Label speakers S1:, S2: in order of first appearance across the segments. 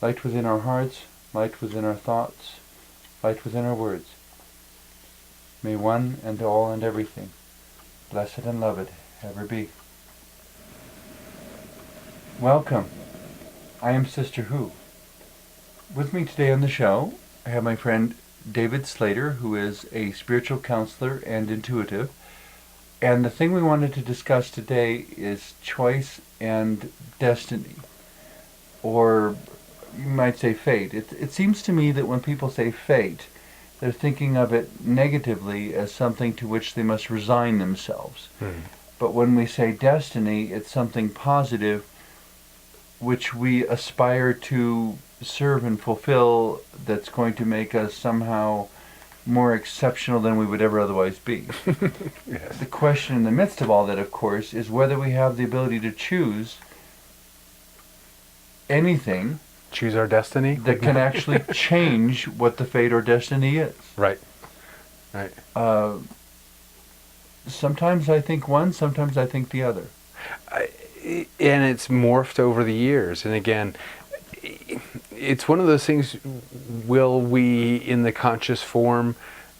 S1: light within our hearts, light within our thoughts, light within our words. May one and all and everything, blessed and loved, ever be. Welcome. I am Sister Who. With me today on the show, I have my friend David Slater, who is a spiritual counselor and intuitive. And the thing we wanted to discuss today is choice and destiny, or you might say fate. It seems to me that when people say fate, they're thinking of it negatively as something to which they must resign themselves. But when we say destiny, it's something positive which we aspire to serve and fulfill, that's going to make us somehow more exceptional than we would ever otherwise be.
S2: Yes.
S1: The question in the midst of all that, of course, is whether we have the ability to choose anything.
S2: Choose our destiny?
S1: That can actually change what the fate or destiny is.
S2: Right. Right.
S1: Sometimes I think one, sometimes I think the other.
S2: And it's morphed over the years. And again, it's one of those things, will we in the conscious form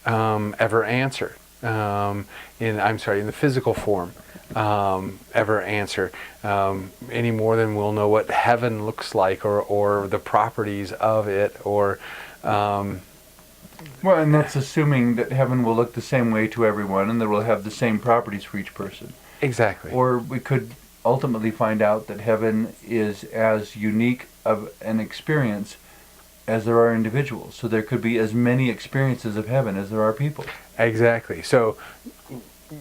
S2: ever answer? In the physical form ever answer? Any more than we'll know what heaven looks like, or the properties of it, or...
S1: Well, and that's assuming that heaven will look the same way to everyone and that it will have the same properties for each person.
S2: Exactly.
S1: Or we could ultimately find out that heaven is as unique of an experience as there are individuals. So there could be as many experiences of heaven as there are people.
S2: Exactly. So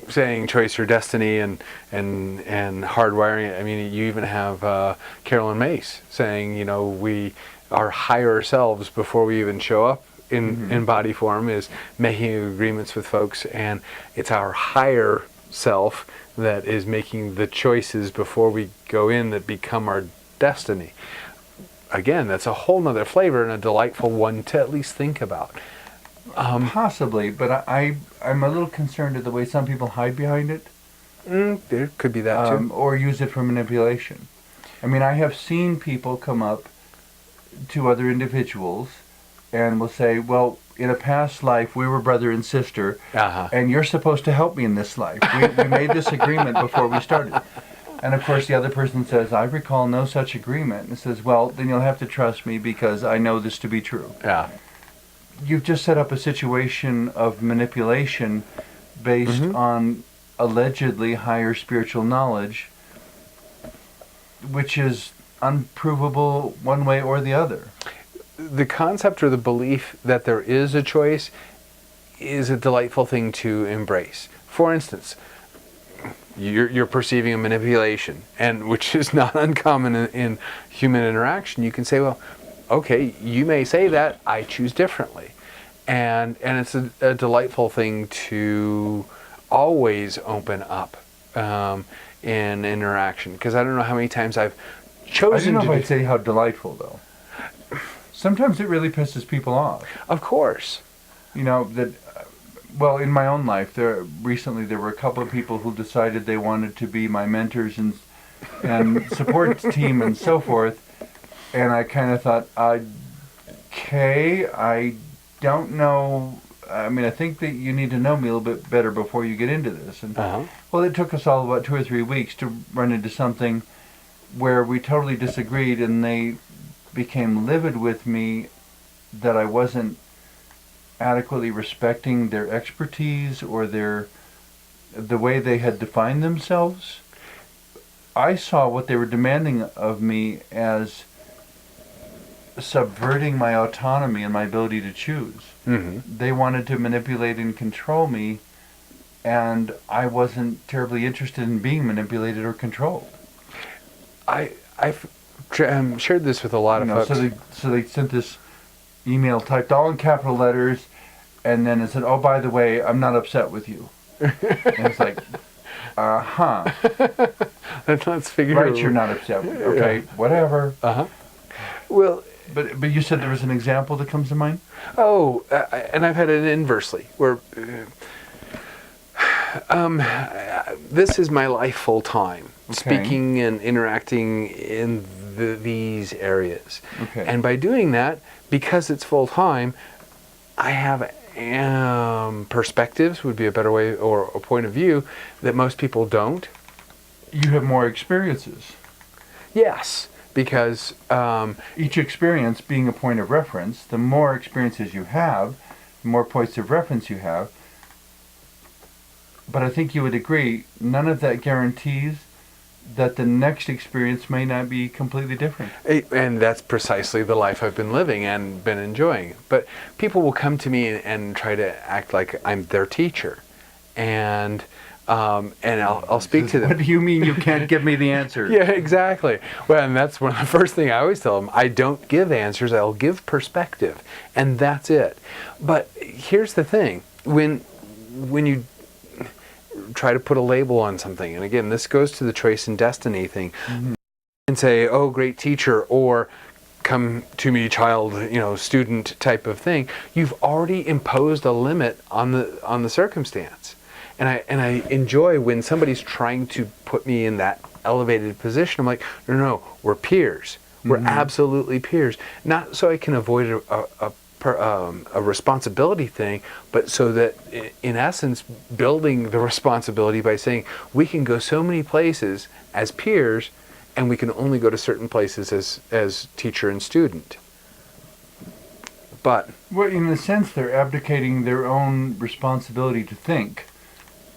S2: saying choice or destiny and hardwiring it, I mean, you even have Carolyn Mace saying, we are higher selves before we even show up in body form, is making agreements with folks, and it's our higher self that is making the choices before we go in that become our destiny. Again, that's a whole nother flavor and a delightful one to at least think about.
S1: Possibly, but I'm a little concerned at the way some people hide behind it.
S2: There could be that too.
S1: Or use it for manipulation. I mean, I have seen people come up to other individuals and will say, well, in a past life, we were brother and sister, and you're supposed to help me in this life. We made this agreement before we started. And of course, the other person says, I recall no such agreement. And says, well, then you'll have to trust me because I know this to be true.
S2: Yeah.
S1: You've just set up a situation of manipulation based on allegedly higher spiritual knowledge, which is unprovable one way or the other.
S2: The concept or the belief that there is a choice is a delightful thing to embrace. For instance, you're perceiving a manipulation, and which is not uncommon in human interaction. You can say, well, okay, you may say that, I choose differently. And it's a delightful thing to always open up in interaction, because I don't know how many times I've chosen
S1: I don't know if I'd say how delightful, though. Sometimes it really pisses people off.
S2: Of course.
S1: Well, in my own life, recently there were a couple of people who decided they wanted to be my mentors and support team and so forth, and I kind of thought, okay, I don't know. I mean, I think that you need to know me a little bit better before you get into this. And well, it took us all about 2 or 3 weeks to run into something where we totally disagreed, and they became livid with me that I wasn't adequately respecting their expertise or the way they had defined themselves. I saw what they were demanding of me as subverting my autonomy and my ability to choose. They wanted to manipulate and control me, and I wasn't terribly interested in being manipulated or controlled.
S2: I've shared this with a lot of folks.
S1: So they sent this email typed all in capital letters, and then it said, oh, by the way, I'm not upset with you. And it's like,
S2: Let's figure
S1: right, you're not upset with me. Okay, whatever.
S2: Well,
S1: but you said there was an example that comes to mind?
S2: Oh, and I've had it inversely, where this is my life full time, speaking and interacting in these areas.
S1: Okay.
S2: And by doing that, because it's full time, I have perspectives would be a better way, or a point of view that most people don't.
S1: You have more experiences.
S2: Yes, because
S1: Each experience being a point of reference, the more experiences you have, the more points of reference you have. But I think you would agree, none of that guarantees that the next experience may not be completely different.
S2: and that's precisely the life I've been living and been enjoying. But people will come to me and try to act like I'm their teacher, and I'll speak to them.
S1: What do you mean you can't give me the answer?
S2: Yeah, exactly. Well, and that's one of the first thing I always tell them. I don't give answers. I'll give perspective, and that's it. But here's the thing: when you try to put a label on something, and again, this goes to the choice and destiny thing, and say, "Oh, great teacher," or "Come to me, child," student type of thing. You've already imposed a limit on the circumstance. And I enjoy when somebody's trying to put me in that elevated position. I'm like, no, we're peers. We're absolutely peers. Not so I can avoid a responsibility thing, but so that, in essence, building the responsibility by saying we can go so many places as peers, and we can only go to certain places as teacher and student. But
S1: Well, in a sense, they're abdicating their own responsibility to think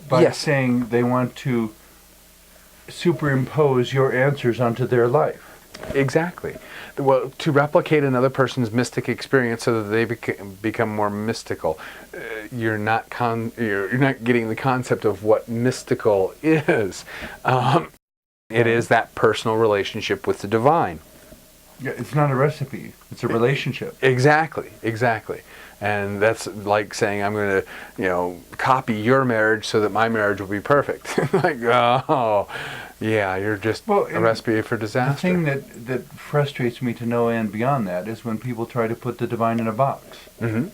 S1: by
S2: Yes.
S1: saying they want to superimpose your answers onto their life.
S2: exactly. Well, to replicate another person's mystic experience so that they become more mystical, you're not getting the concept of what mystical is. It is that personal relationship with the divine.
S1: Yeah, it's not a recipe. It's a relationship.
S2: Exactly. And that's like saying I'm going to, copy your marriage so that my marriage will be perfect. Like, oh, yeah, you're just a recipe for disaster.
S1: The thing that frustrates me to no end beyond that is when people try to put the divine in a box.
S2: Mm-hmm.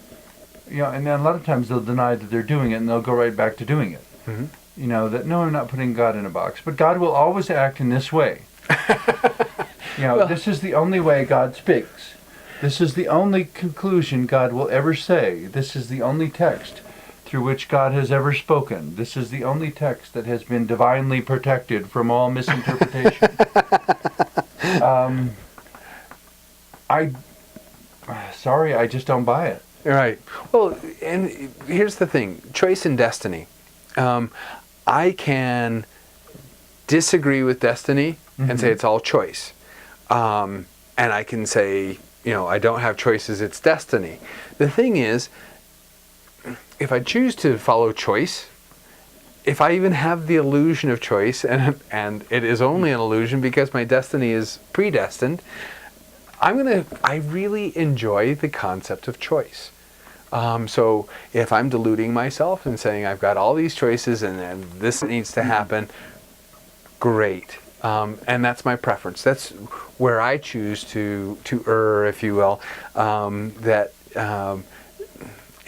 S1: And then a lot of times they'll deny that they're doing it, and they'll go right back to doing it.
S2: Mm-hmm.
S1: That, no, I'm not putting God in a box. But God will always act in this way. This is the only way God speaks. This is the only conclusion God will ever say. This is the only text through which God has ever spoken. This is the only text that has been divinely protected from all misinterpretation. I just don't buy it.
S2: Right. Well, and here's the thing: choice and destiny. I can disagree with destiny and say it's all choice. And I can say, I don't have choices, it's destiny. The thing is, if I choose to follow choice, if I even have the illusion of choice, and it is only an illusion because my destiny is predestined, I really enjoy the concept of choice. So if I'm deluding myself and saying I've got all these choices and this needs to happen, great. And that's my preference. That's where I choose to err, if you will.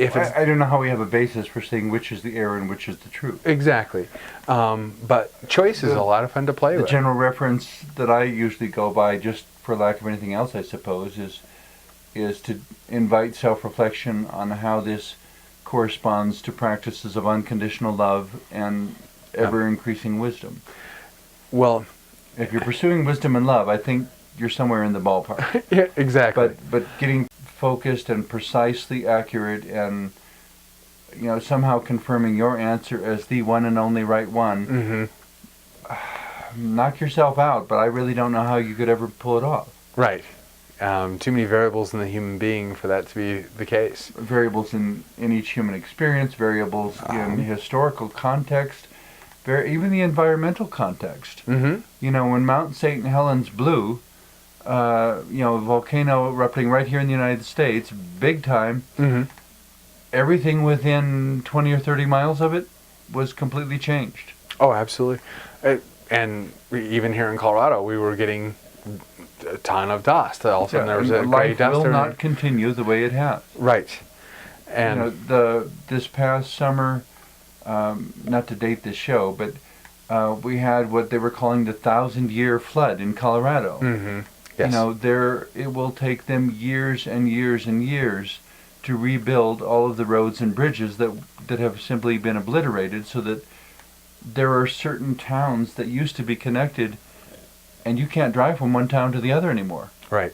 S2: If it's,
S1: I don't know how we have a basis for saying which is the error and which is the truth.
S2: Exactly. But choice is a lot of fun to play with.
S1: The general reference that I usually go by, just for lack of anything else, I suppose, is to invite self-reflection on how this corresponds to practices of unconditional love and ever-increasing wisdom.
S2: Well,
S1: if you're pursuing wisdom and love, I think you're somewhere in the ballpark.
S2: Yeah, exactly.
S1: But getting focused and precisely accurate and somehow confirming your answer as the one and only right one, knock yourself out, but I really don't know how you could ever pull it off.
S2: Right. Too many variables in the human being for that to be the case.
S1: Variables in each human experience, variables in historical context, even the environmental context. When Mount St. Helens blew, a volcano erupting right here in the United States, big time, everything within 20 or 30 miles of it was completely changed.
S2: Oh, absolutely. And even here in Colorado, we were getting a ton of dust. All of a sudden there was a gray dust.
S1: Life will not continue the way it has.
S2: Right. And
S1: this past summer, not to date this show, but we had what they were calling the 1,000-year flood in Colorado.
S2: Yes.
S1: It will take them years and years and years to rebuild all of the roads and bridges that have simply been obliterated, so that there are certain towns that used to be connected, and you can't drive from one town to the other anymore.
S2: Right.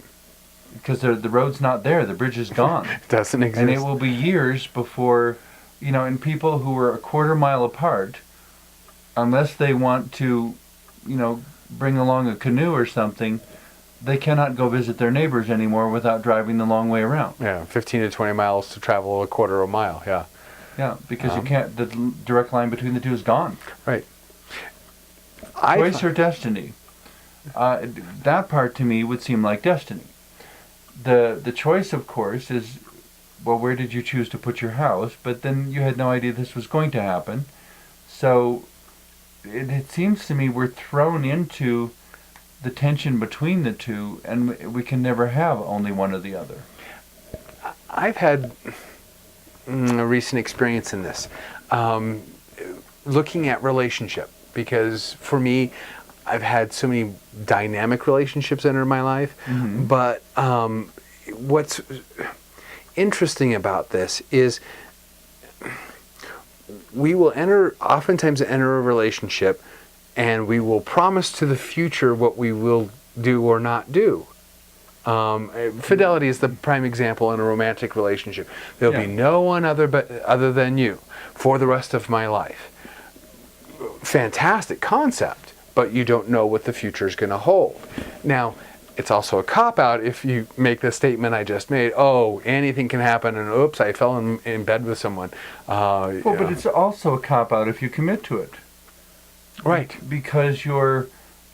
S1: Because the road's not there, the bridge is gone.
S2: It doesn't exist.
S1: And it will be years before, and people who are a quarter mile apart, unless they want to, bring along a canoe or something, they cannot go visit their neighbors anymore without driving the long way around.
S2: Yeah, 15 to 20 miles to travel a quarter of a mile, yeah.
S1: Yeah, because you can't, the direct line between the two is gone.
S2: Right.
S1: Choice or destiny? That part to me would seem like destiny. The choice, of course, is, well, where did you choose to put your house? But then you had no idea this was going to happen. So it seems to me we're thrown into the tension between the two, and we can never have only one or the other.
S2: I've had a recent experience in this, looking at relationship, because for me, I've had so many dynamic relationships enter my life, but what's interesting about this is we will oftentimes enter a relationship, and we will promise to the future what we will do or not do. Fidelity is the prime example in a romantic relationship. There'll be no one other than you for the rest of my life. Fantastic concept, but you don't know what the future is going to hold. Now, it's also a cop-out if you make the statement I just made, oh, anything can happen, and oops, I fell in bed with someone.
S1: But it's also a cop-out if you commit to it.
S2: Right.
S1: Because you're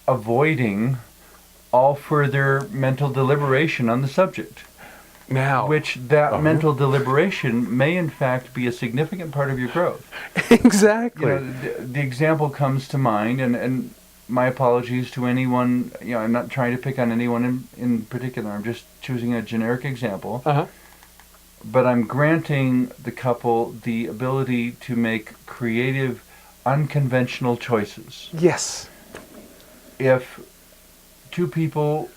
S1: avoiding all further mental deliberation on the subject.
S2: Now,
S1: which that mental deliberation may in fact be a significant part of your growth.
S2: Exactly.
S1: The example comes to mind, and my apologies to anyone, I'm not trying to pick on anyone in particular, I'm just choosing a generic example. But I'm granting the couple the ability to make creative, unconventional choices.
S2: Yes.
S1: If two people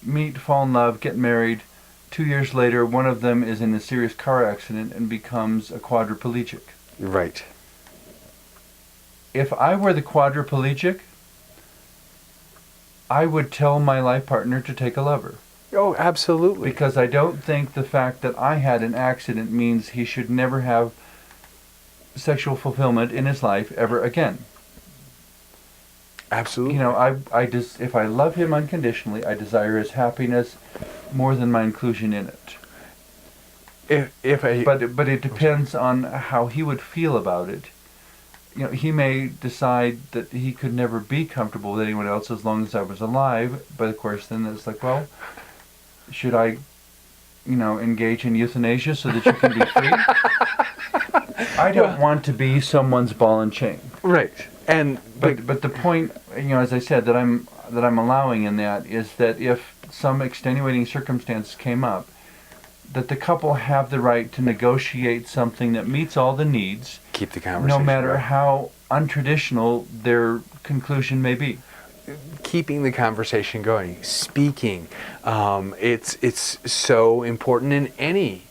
S1: meet, fall in love, get married, 2 years later, one of them is in a serious car accident and becomes a quadriplegic.
S2: Right.
S1: If I were the quadriplegic, I would tell my life partner to take a lover.
S2: Oh, absolutely.
S1: Because I don't think the fact that I had an accident means he should never have sexual fulfillment in his life ever again.
S2: Absolutely.
S1: If I love him unconditionally, I desire his happiness more than my inclusion in it. But it depends on how he would feel about it. He may decide that he could never be comfortable with anyone else as long as I was alive. But of course, then it's like, well, should I, engage in euthanasia so that you can be free? I don't want to be someone's ball and chain.
S2: Right.
S1: But the point, as I said, that I'm allowing in that is that if some extenuating circumstance came up, that the couple have the right to negotiate something that meets all the needs,
S2: keep the conversation,
S1: no matter how untraditional their conclusion may be.
S2: Keeping the conversation going, speaking, it's so important in any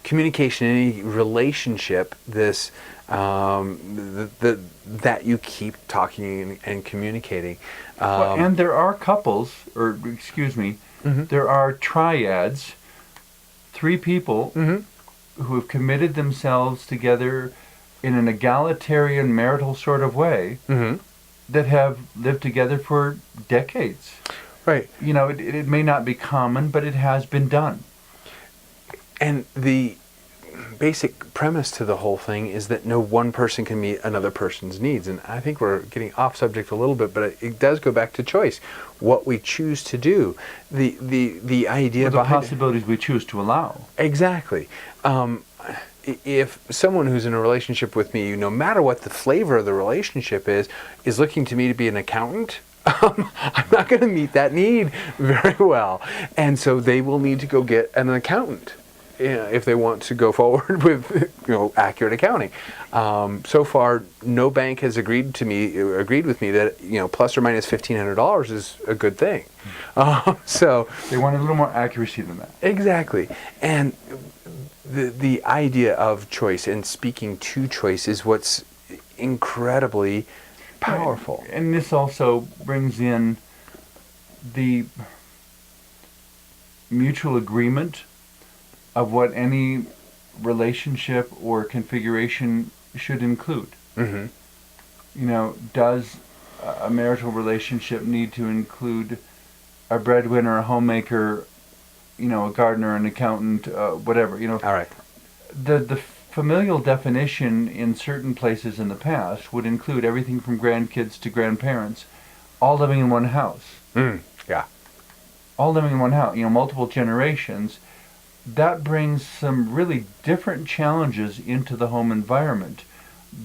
S2: communication, any relationship. This that you keep talking and communicating.
S1: And there are couples, there are triads, 3 people who have committed themselves together in an egalitarian marital sort of way that have lived together for decades.
S2: Right.
S1: It may not be common, but it has been done. And
S2: the basic premise to the whole thing is that no one person can meet another person's needs. And I think we're getting off subject a little bit, but it does go back to choice. What we choose to do. The idea
S1: behind the possibilities we choose to allow.
S2: Exactly. If someone who's in a relationship with me, no matter what the flavor of the relationship is looking to me to be an accountant, I'm not going to meet that need very well. And so they will need to go get an accountant. if they want to go forward with accurate accounting. So far, no bank has agreed with me that plus or minus $1,500 is a good thing. So
S1: they want a little more accuracy than that.
S2: Exactly, and the idea of choice and speaking to choice is what's incredibly powerful.
S1: And this also brings in the mutual agreement of what any relationship or configuration should include.
S2: Mm-hmm.
S1: Does a marital relationship need to include a breadwinner, a homemaker, a gardener, an accountant, whatever,
S2: All right.
S1: The familial definition in certain places in the past would include everything from grandkids to grandparents, all living in one house.
S2: Yeah.
S1: All living in one house, multiple generations. That brings some really different challenges into the home environment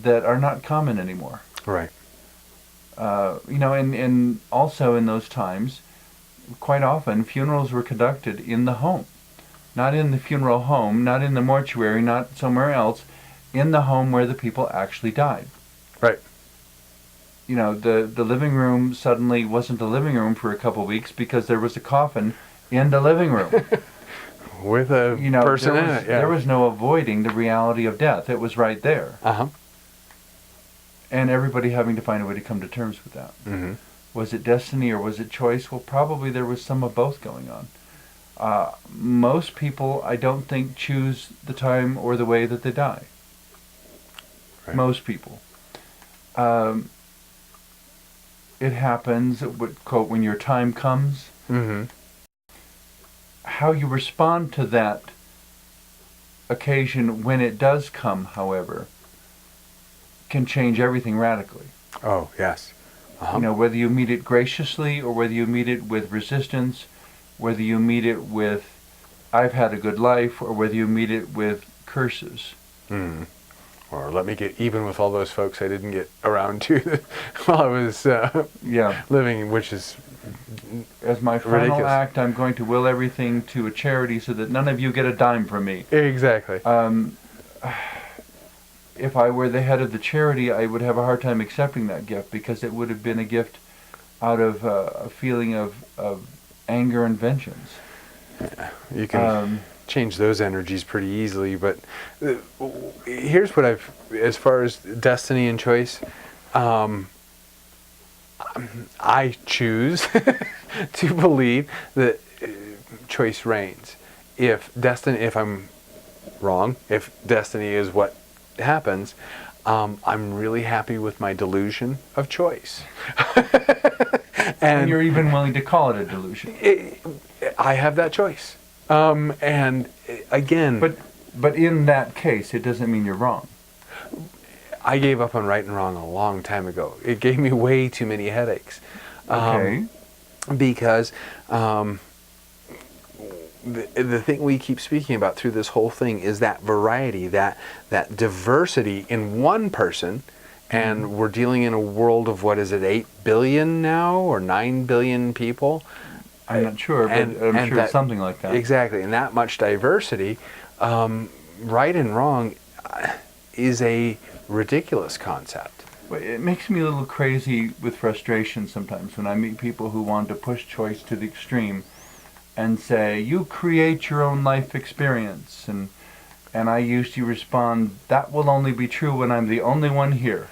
S1: that are not common anymore.
S2: Right.
S1: And also in those times, quite often funerals were conducted in the home. Not in the funeral home, not in the mortuary, not somewhere else, in the home where the people actually died.
S2: Right.
S1: The living room suddenly wasn't a living room for a couple of weeks because there was a coffin in the living room.
S2: With a person in it, yeah.
S1: There was no avoiding the reality of death. It was right there.
S2: Uh-huh.
S1: And everybody having to find a way to come to terms with that.
S2: Mm-hmm.
S1: Was it destiny or was it choice? Well, probably there was some of both going on. Most people, I don't think, choose the time or the way that they die. Right. Most people. It happens, quote, when your time comes.
S2: Mm-hmm.
S1: How you respond to that occasion when it does come, however, can change everything radically.
S2: Oh, yes. Uh-huh.
S1: Whether you meet it graciously or whether you meet it with resistance, whether you meet it with, I've had a good life, or whether you meet it with curses.
S2: Mm. Or let me get even with all those folks I didn't get around to while I was living, which is
S1: as my final
S2: ridiculous.
S1: act, I'm going to will everything to a charity so that none of you get a dime from me.
S2: Exactly.
S1: If I were the head of the charity, I would have a hard time accepting that gift because it would have been a gift out of a feeling of anger and vengeance.
S2: Yeah, you can change those energies pretty easily, but here's what as far as destiny and choice, I choose to believe that choice reigns. If I'm wrong, if destiny is what happens, I'm really happy with my delusion of choice.
S1: And you're even willing to call it a delusion.
S2: I have that choice. And again...
S1: But in that case, it doesn't mean you're wrong.
S2: I gave up on right and wrong a long time ago. It gave me way too many headaches.
S1: Okay.
S2: Because the thing we keep speaking about through this whole thing is that variety, that diversity in one person. And we're dealing in a world of, 8 billion now, or 9 billion people?
S1: I'm not sure, but I'm sure it's something like that.
S2: Exactly, and that much diversity, right and wrong, is a ridiculous concept.
S1: Well, it makes me a little crazy with frustration sometimes when I meet people who want to push choice to the extreme and say, you create your own life experience, and I usually respond, that will only be true when I'm the only one here.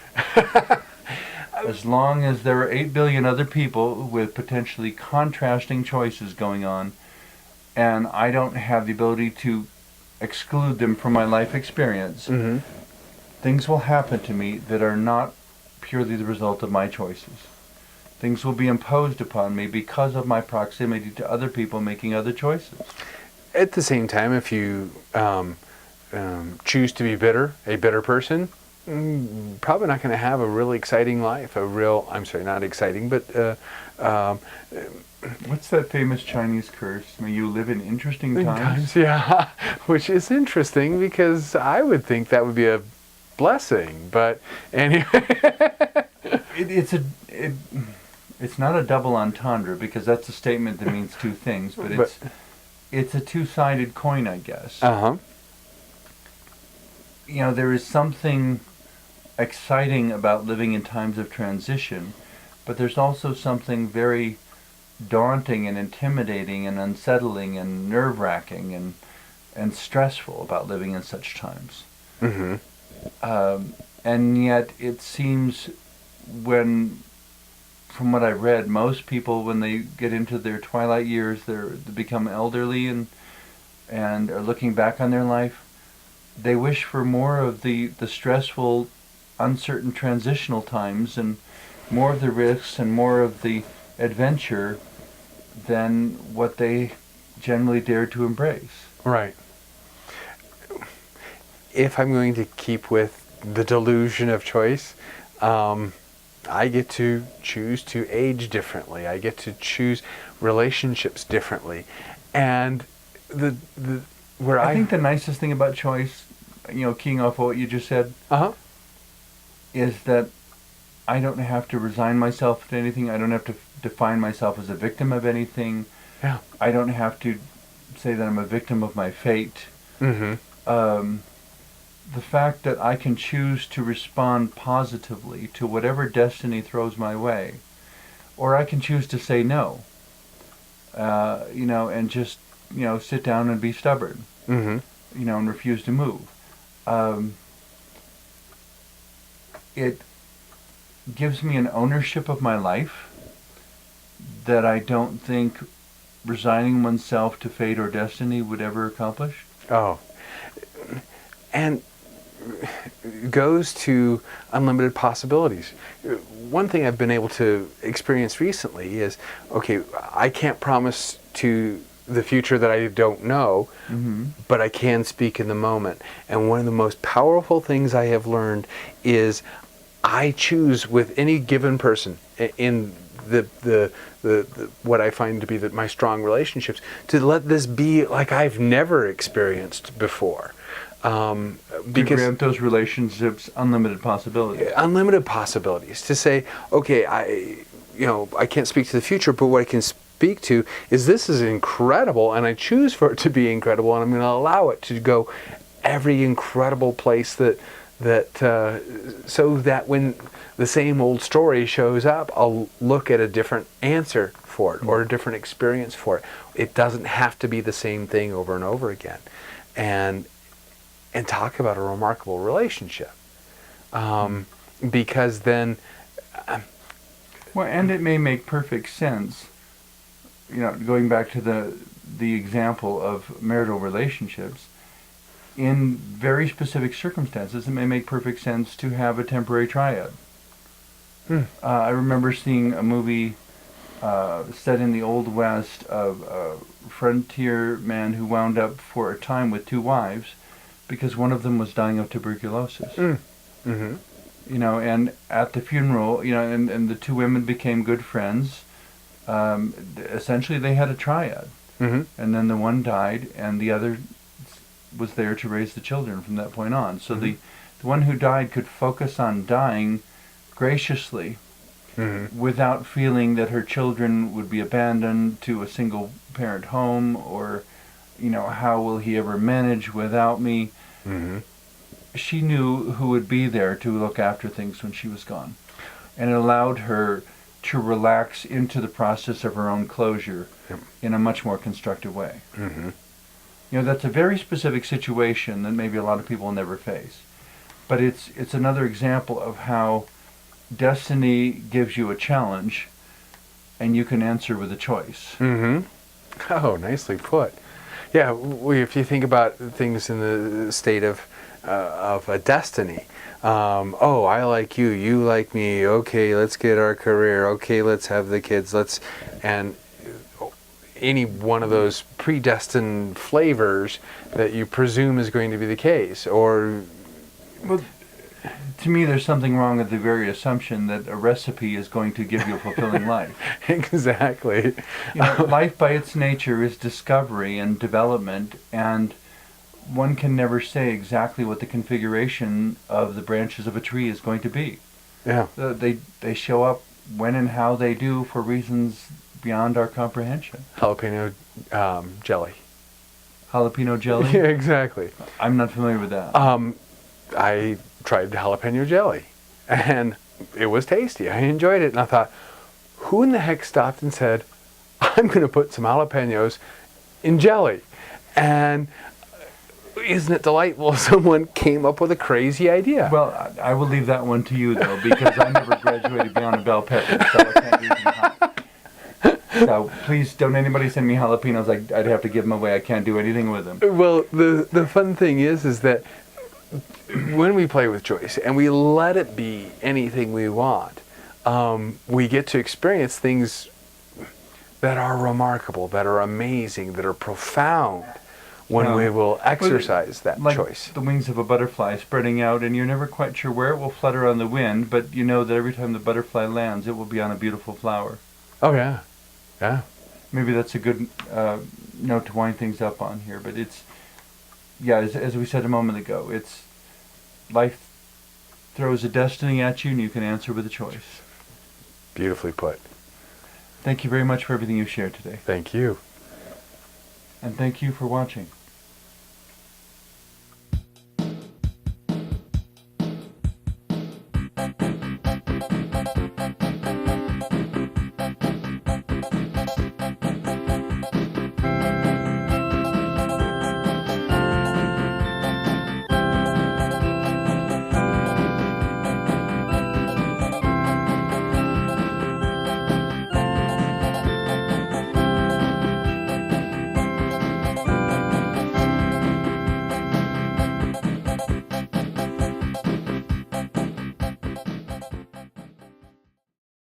S1: As long as there are 8 billion other people with potentially contrasting choices going on, and I don't have the ability to exclude them from my life experience, things will happen to me that are not purely the result of my choices. Things will be imposed upon me because of my proximity to other people making other choices.
S2: At the same time, if you choose to be a bitter person, probably not going to have a really exciting life. Not exciting, but...
S1: what's that famous Chinese curse? May you live in interesting times?
S2: Yeah, which is interesting because I would think that would be a blessing, but anyway...
S1: It's not a double entendre because that's a statement that means two things, but it's a two-sided coin, I guess.
S2: Uh-huh.
S1: There is something exciting about living in times of transition, but there's also something very daunting and intimidating and unsettling and nerve-wracking and stressful about living in such times.
S2: Mm-hmm.
S1: And yet it seems from what I read, most people, when they get into their twilight years, they become elderly and are looking back on their life, they wish for more of the stressful, uncertain transitional times and more of the risks and more of the adventure than what they generally dare to embrace.
S2: Right. If I'm going to keep with the delusion of choice, I get to choose to age differently. I get to choose relationships differently. And I
S1: think the nicest thing about choice, keying off of what you just said, is that I don't have to resign myself to anything. I don't have to define myself as a victim of anything.
S2: Yeah.
S1: I don't have to say that I'm a victim of my fate.
S2: Mm-hmm.
S1: The fact that I can choose to respond positively to whatever destiny throws my way, or I can choose to say no, and just, sit down and be stubborn,
S2: Mm-hmm.
S1: and refuse to move. It gives me an ownership of my life that I don't think resigning oneself to fate or destiny would ever accomplish.
S2: Oh. And goes to unlimited possibilities. One thing I've been able to experience recently is, okay, I can't promise to the future that I don't know,
S1: Mm-hmm.
S2: but I can speak in the moment. And one of the most powerful things I have learned is I choose with any given person in the what I find to be my strong relationships to let this be like I've never experienced before.
S1: To
S2: Because
S1: grant those relationships unlimited possibilities.
S2: Unlimited possibilities. To say, okay, I can't speak to the future, but what I can speak to is this is incredible, and I choose for it to be incredible, and I'm going to allow it to go every incredible place so that when the same old story shows up, I'll look at a different answer for it or a different experience for it. It doesn't have to be the same thing over and over again. And talk about a remarkable relationship. Because then...
S1: Well, and it may make perfect sense, going back to the example of marital relationships, in very specific circumstances, it may make perfect sense to have a temporary triad. I remember seeing a movie set in the Old West of a frontier man who wound up for a time with two wives because one of them was dying of tuberculosis.
S2: Mm-hmm.
S1: And at the funeral, and the two women became good friends. Essentially, they had a triad.
S2: Mm-hmm.
S1: And then the one died, and the other was there to raise the children from that point on. So the one who died could focus on dying graciously, without feeling that her children would be abandoned to a single parent home, or how will he ever manage without me. She knew who would be there to look after things when she was gone, and it allowed her to relax into the process of her own closure in a much more constructive way. That's a very specific situation that maybe a lot of people will never face, but it's another example of how destiny gives you a challenge, and you can answer with a choice.
S2: Oh, nicely put. Yeah, if you think about things in the state of a destiny, I like you, you like me, okay, let's get our career, okay, let's have the kids, and any one of those predestined flavors that you presume is going to be the case, or...
S1: Well, to me, there's something wrong with the very assumption that a recipe is going to give you a fulfilling life.
S2: Exactly.
S1: Life by its nature is discovery and development, and one can never say exactly what the configuration of the branches of a tree is going to be.
S2: Yeah.
S1: They show up when and how they do for reasons beyond our comprehension.
S2: Jalapeno jelly.
S1: Jalapeno jelly?
S2: Yeah, exactly.
S1: I'm not familiar with that.
S2: I tried jalapeno jelly, and it was tasty. I enjoyed it, and I thought, who in the heck stopped and said, I'm going to put some jalapenos in jelly? And isn't it delightful? Someone came up with a crazy idea.
S1: Well, I will leave that one to you, though, because I never graduated beyond a bell pepper, so I can't do anything hot. So please don't anybody send me jalapenos. I'd have to give them away. I can't do anything with them.
S2: Well, the fun thing is that when we play with Joyce and we let it be anything we want, we get to experience things that are remarkable, that are amazing, that are profound when we will exercise that
S1: like
S2: choice.
S1: The wings of a butterfly spreading out, and you're never quite sure where it will flutter on the wind, but you know that every time the butterfly lands, it will be on a beautiful flower.
S2: Oh, yeah. Yeah.
S1: Maybe that's a good note to wind things up on here, but it's, yeah, as we said a moment ago, it's life throws a destiny at you, and you can answer with a choice.
S2: Beautifully put.
S1: Thank you very much for everything you shared today.
S2: Thank you.
S1: And thank you for watching.